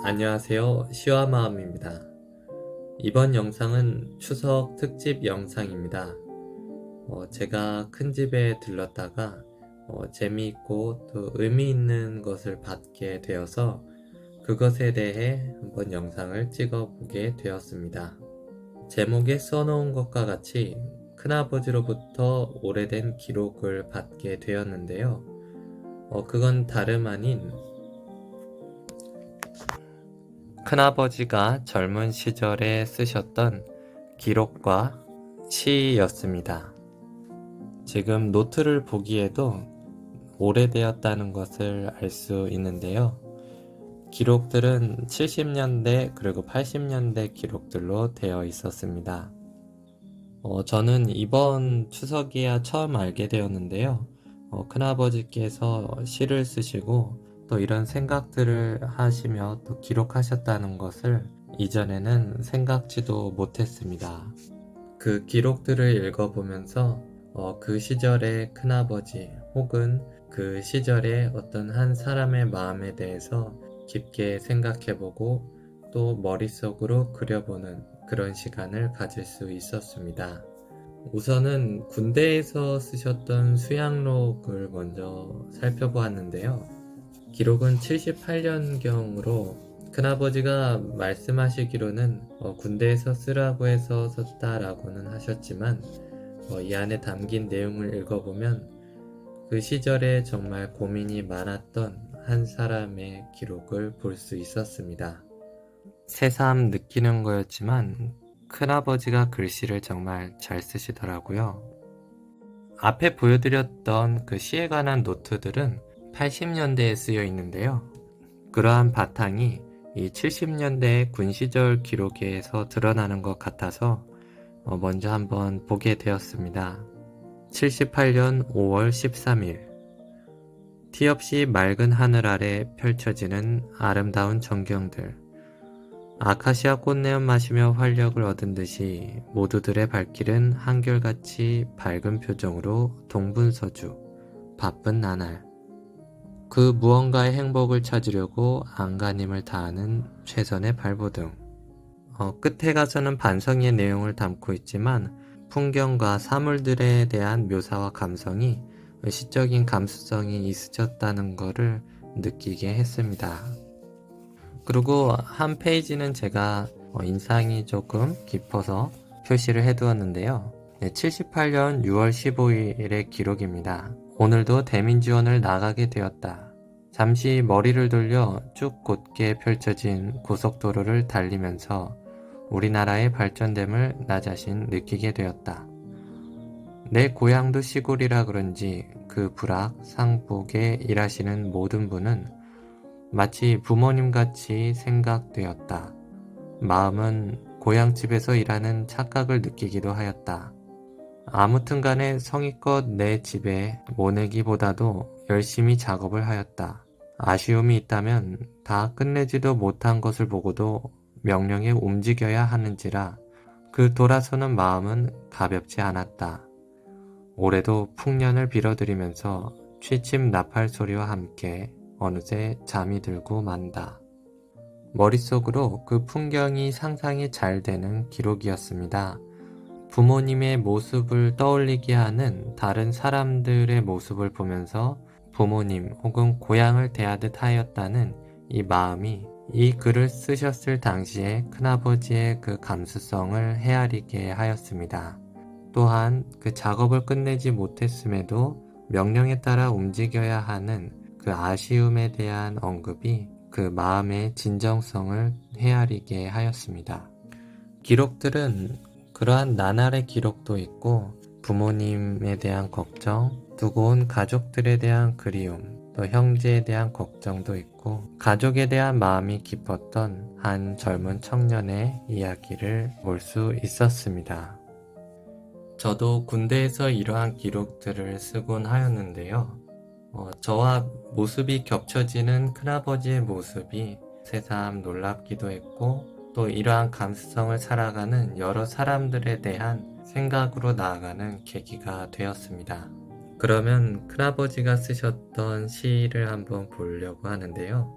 안녕하세요. 시와마음입니다. 이번 영상은 추석 특집 영상입니다. 제가 큰 집에 들렀다가 재미있고 또 의미 있는 것을 받게 되어서 그것에 대해 한번 영상을 찍어 보게 되었습니다. 제목에 써놓은 것과 같이 큰아버지로부터 오래된 기록을 받게 되었는데요. 그건 다름 아닌 큰아버지가 젊은 시절에 쓰셨던 기록과 시였습니다. 지금 노트를 보기에도 오래되었다는 것을 알 수 있는데요. 기록들은 70년대 그리고 80년대 기록들로 되어 있었습니다. 저는 이번 추석이야 처음 알게 되었는데요. 큰아버지께서 시를 쓰시고 또 이런 생각들을 하시며 또 기록하셨다는 것을 이전에는 생각지도 못했습니다. 그 기록들을 읽어보면서 그 시절의 큰아버지 혹은 그 시절의 어떤 한 사람의 마음에 대해서 깊게 생각해보고 또 머릿속으로 그려보는 그런 시간을 가질 수 있었습니다. 우선은 군대에서 쓰셨던 수양록을 먼저 살펴보았는데요. 기록은 78년경으로 큰아버지가 말씀하시기로는 군대에서 쓰라고 해서 썼다라고는 하셨지만 이 안에 담긴 내용을 읽어보면 그 시절에 정말 고민이 많았던 한 사람의 기록을 볼 수 있었습니다. 새삼 느끼는 거였지만 큰아버지가 글씨를 정말 잘 쓰시더라고요. 앞에 보여드렸던 그 시에 관한 노트들은 80년대에 쓰여 있는데요. 그러한 바탕이 이 70년대 군 시절 기록에서 드러나는 것 같아서 먼저 한번 보게 되었습니다. 78년 5월 13일 티 없이 맑은 하늘 아래 펼쳐지는 아름다운 전경들. 아카시아 꽃내음 마시며 활력을 얻은 듯이 모두들의 발길은 한결같이 밝은 표정으로 동분서주, 바쁜 나날. 그 무언가의 행복을 찾으려고 안간힘을 다하는 최선의 발버둥. 끝에 가서는 반성의 내용을 담고 있지만 풍경과 사물들에 대한 묘사와 감성이 시적인 감수성이 있으셨다는 것을 느끼게 했습니다. 그리고 한 페이지는 제가 인상이 조금 깊어서 표시를 해두었는데요. 78년 6월 15일의 기록입니다. 오늘도 대민지원을 나가게 되었다. 잠시 머리를 돌려 쭉 곧게 펼쳐진 고속도로를 달리면서 우리나라의 발전됨을 나 자신 느끼게 되었다. 내 고향도 시골이라 그런지 그 부락, 상복에 일하시는 모든 분은 마치 부모님같이 생각되었다. 마음은 고향집에서 일하는 착각을 느끼기도 하였다. 아무튼 간에 성의껏 내 집에 모내기보다도 열심히 작업을 하였다. 아쉬움이 있다면 다 끝내지도 못한 것을 보고도 명령에 움직여야 하는지라 그 돌아서는 마음은 가볍지 않았다. 올해도 풍년을 빌어드리면서 취침 나팔 소리와 함께 어느새 잠이 들고 만다. 머릿속으로 그 풍경이 상상이 잘 되는 기록이었습니다. 부모님의 모습을 떠올리게 하는 다른 사람들의 모습을 보면서 부모님 혹은 고향을 대하듯 하였다는 이 마음이 이 글을 쓰셨을 당시에 큰아버지의 그 감수성을 헤아리게 하였습니다. 또한 그 작업을 끝내지 못했음에도 명령에 따라 움직여야 하는 그 아쉬움에 대한 언급이 그 마음의 진정성을 헤아리게 하였습니다. 기록들은 그러한 나날의 기록도 있고 부모님에 대한 걱정, 두고 온 가족들에 대한 그리움, 또 형제에 대한 걱정도 있고 가족에 대한 마음이 깊었던 한 젊은 청년의 이야기를 볼 수 있었습니다. 저도 군대에서 이러한 기록들을 쓰곤 하였는데요. 저와 모습이 겹쳐지는 큰아버지의 모습이 새삼 놀랍기도 했고 또 이러한 감수성을 살아가는 여러 사람들에 대한 생각으로 나아가는 계기가 되었습니다. 그러면 큰아버지가 쓰셨던 시를 한번 보려고 하는데요.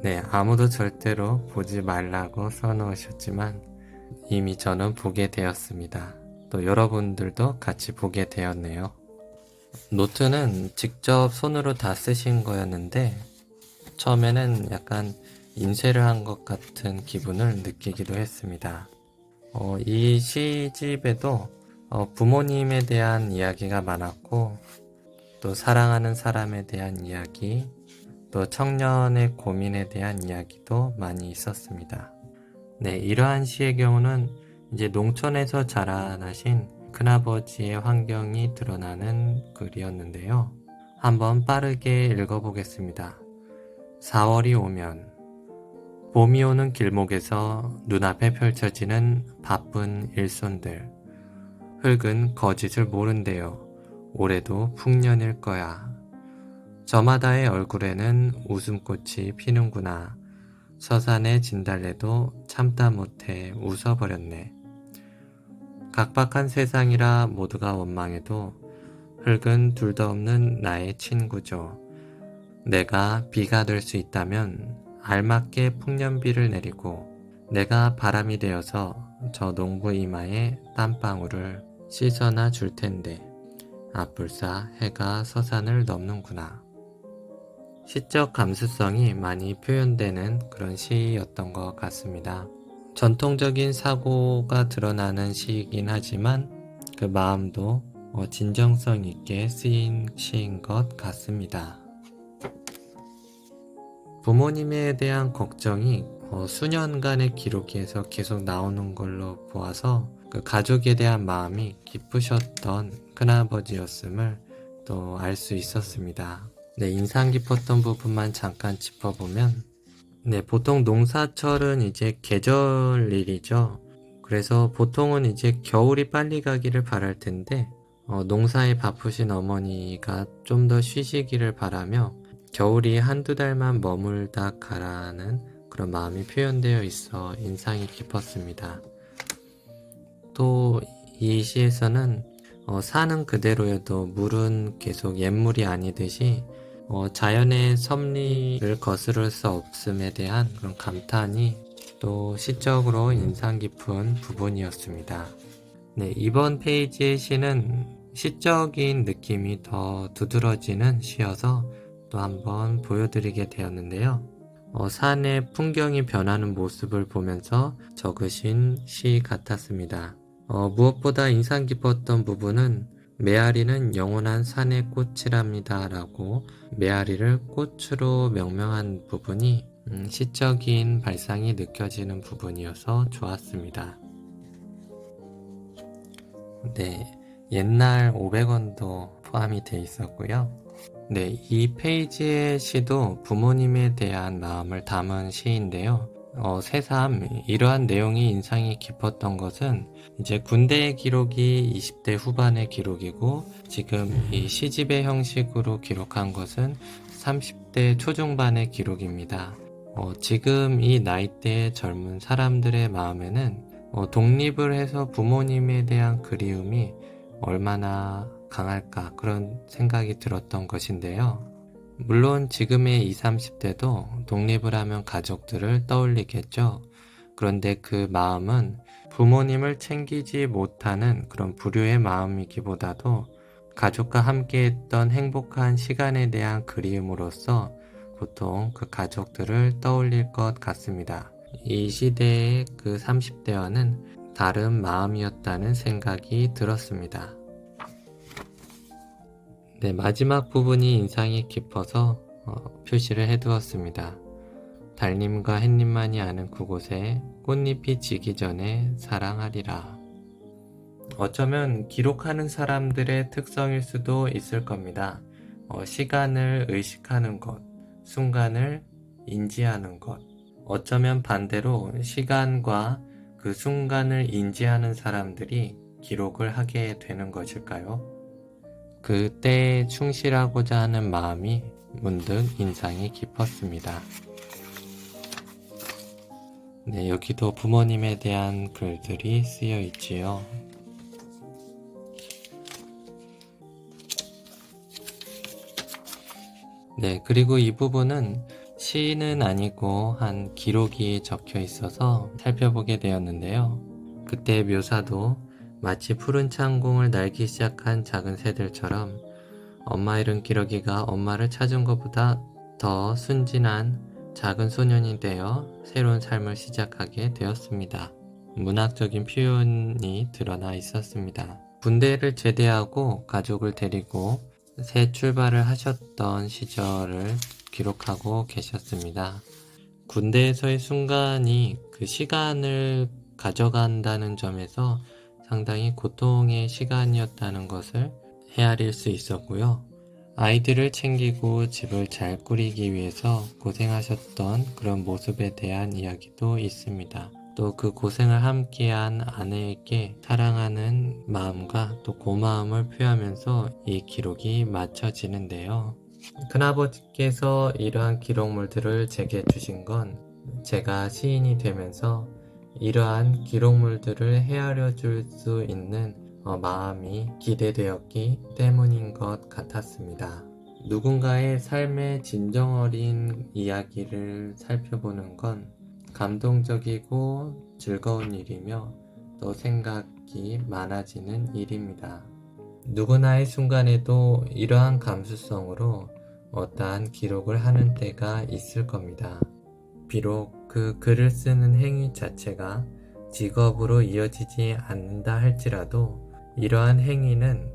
네, 아무도 절대로 보지 말라고 써놓으셨지만 이미 저는 보게 되었습니다. 또 여러분들도 같이 보게 되었네요. 노트는 직접 손으로 다 쓰신 거였는데 처음에는 약간 인쇄를 한 것 같은 기분을 느끼기도 했습니다. 이 시집에도 부모님에 대한 이야기가 많았고 또 사랑하는 사람에 대한 이야기, 또 청년의 고민에 대한 이야기도 많이 있었습니다. 네, 이러한 시의 경우는 이제 농촌에서 자라나신 큰아버지의 환경이 드러나는 글이었는데요. 한번 빠르게 읽어보겠습니다. 4월이 오면 봄이 오는 길목에서 눈앞에 펼쳐지는 바쁜 일손들. 흙은 거짓을 모른대요. 올해도 풍년일 거야. 저마다의 얼굴에는 웃음꽃이 피는구나. 서산의 진달래도 참다 못해 웃어버렸네. 각박한 세상이라 모두가 원망해도 흙은 둘도 없는 나의 친구죠. 내가 비가 될 수 있다면 알맞게 풍년비를 내리고 내가 바람이 되어서 저 농부 이마에 땀방울을 씻어나 줄 텐데 아뿔싸 해가 서산을 넘는구나. 시적 감수성이 많이 표현되는 그런 시였던 것 같습니다. 전통적인 사고가 드러나는 시이긴 하지만 그 마음도 진정성 있게 쓰인 시인 것 같습니다. 부모님에 대한 걱정이 수년간의 기록에서 계속 나오는 걸로 보아서 그 가족에 대한 마음이 깊으셨던 큰아버지였음을 또 알 수 있었습니다. 네, 인상 깊었던 부분만 잠깐 짚어보면 네, 보통 농사철은 이제 계절 일이죠. 그래서 보통은 이제 겨울이 빨리 가기를 바랄 텐데 농사에 바쁘신 어머니가 좀 더 쉬시기를 바라며 겨울이 한두 달만 머물다 가라는 그런 마음이 표현되어 있어 인상이 깊었습니다. 또 이 시에서는 사는 그대로여도 물은 계속 옛물이 아니듯이 자연의 섭리를 거스를 수 없음에 대한 그런 감탄이 또 시적으로 인상 깊은 부분이었습니다. 네, 이번 페이지의 시는 시적인 느낌이 더 두드러지는 시여서 또 한번 보여드리게 되었는데요. 산의 풍경이 변하는 모습을 보면서 적으신 시 같았습니다. 무엇보다 인상 깊었던 부분은 메아리는 영원한 산의 꽃이랍니다 라고 메아리를 꽃으로 명명한 부분이 시적인 발상이 느껴지는 부분이어서 좋았습니다. 네, 옛날 500원도 포함이 되어 있었고요. 네, 이 페이지의 시도 부모님에 대한 마음을 담은 시인데요. 새삼 이러한 내용이 인상이 깊었던 것은 이제 군대의 기록이 20대 후반의 기록이고 지금 이 시집의 형식으로 기록한 것은 30대 초중반의 기록입니다. 지금 이 나이대의 젊은 사람들의 마음에는 독립을 해서 부모님에 대한 그리움이 얼마나 강할까 그런 생각이 들었던 것인데요. 물론 지금의 20, 30대도 독립을 하면 가족들을 떠올리겠죠. 그런데 그 마음은 부모님을 챙기지 못하는 그런 불효의 마음이기보다도 가족과 함께했던 행복한 시간에 대한 그리움으로써 보통 그 가족들을 떠올릴 것 같습니다. 이 시대의 그 30대와는 다른 마음이었다는 생각이 들었습니다. 네, 마지막 부분이 인상이 깊어서 표시를 해두었습니다. 달님과 햇님만이 아는 그곳에 꽃잎이 지기 전에 사랑하리라. 어쩌면 기록하는 사람들의 특성일 수도 있을 겁니다. 시간을 의식하는 것, 순간을 인지하는 것. 어쩌면 반대로 시간과 그 순간을 인지하는 사람들이 기록을 하게 되는 것일까요? 그때에 충실하고자 하는 마음이 문득 인상이 깊었습니다. 네, 여기도 부모님에 대한 글들이 쓰여 있지요. 네, 그리고 이 부분은 시는 아니고 한 기록이 적혀 있어서 살펴보게 되었는데요. 그때 묘사도 마치 푸른 창공을 날기 시작한 작은 새들처럼 엄마 잃은 기러기가 엄마를 찾은 것보다 더 순진한 작은 소년이 되어 새로운 삶을 시작하게 되었습니다. 문학적인 표현이 드러나 있었습니다. 군대를 제대하고 가족을 데리고 새 출발을 하셨던 시절을 기록하고 계셨습니다. 군대에서의 순간이 그 시간을 가져간다는 점에서 상당히 고통의 시간이었다는 것을 헤아릴 수 있었고요. 아이들을 챙기고 집을 잘 꾸리기 위해서 고생하셨던 그런 모습에 대한 이야기도 있습니다. 또 그 고생을 함께한 아내에게 사랑하는 마음과 또 고마움을 표하면서 이 기록이 마쳐지는데요. 큰아버지께서 이러한 기록물들을 제게 주신 건 제가 시인이 되면서 이러한 기록물들을 헤아려 줄 수 있는 마음이 기대되었기 때문인 것 같았습니다. 누군가의 삶의 진정 어린 이야기를 살펴보는 건 감동적이고 즐거운 일이며 또 생각이 많아지는 일입니다. 누구나의 순간에도 이러한 감수성으로 어떠한 기록을 하는 때가 있을 겁니다. 비록 그 글을 쓰는 행위 자체가 직업으로 이어지지 않는다 할지라도 이러한 행위는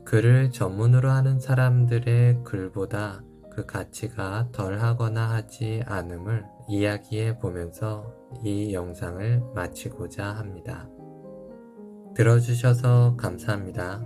글을 전문으로 하는 사람들의 글보다 그 가치가 덜하거나 하지 않음을 이야기해 보면서 이 영상을 마치고자 합니다. 들어주셔서 감사합니다.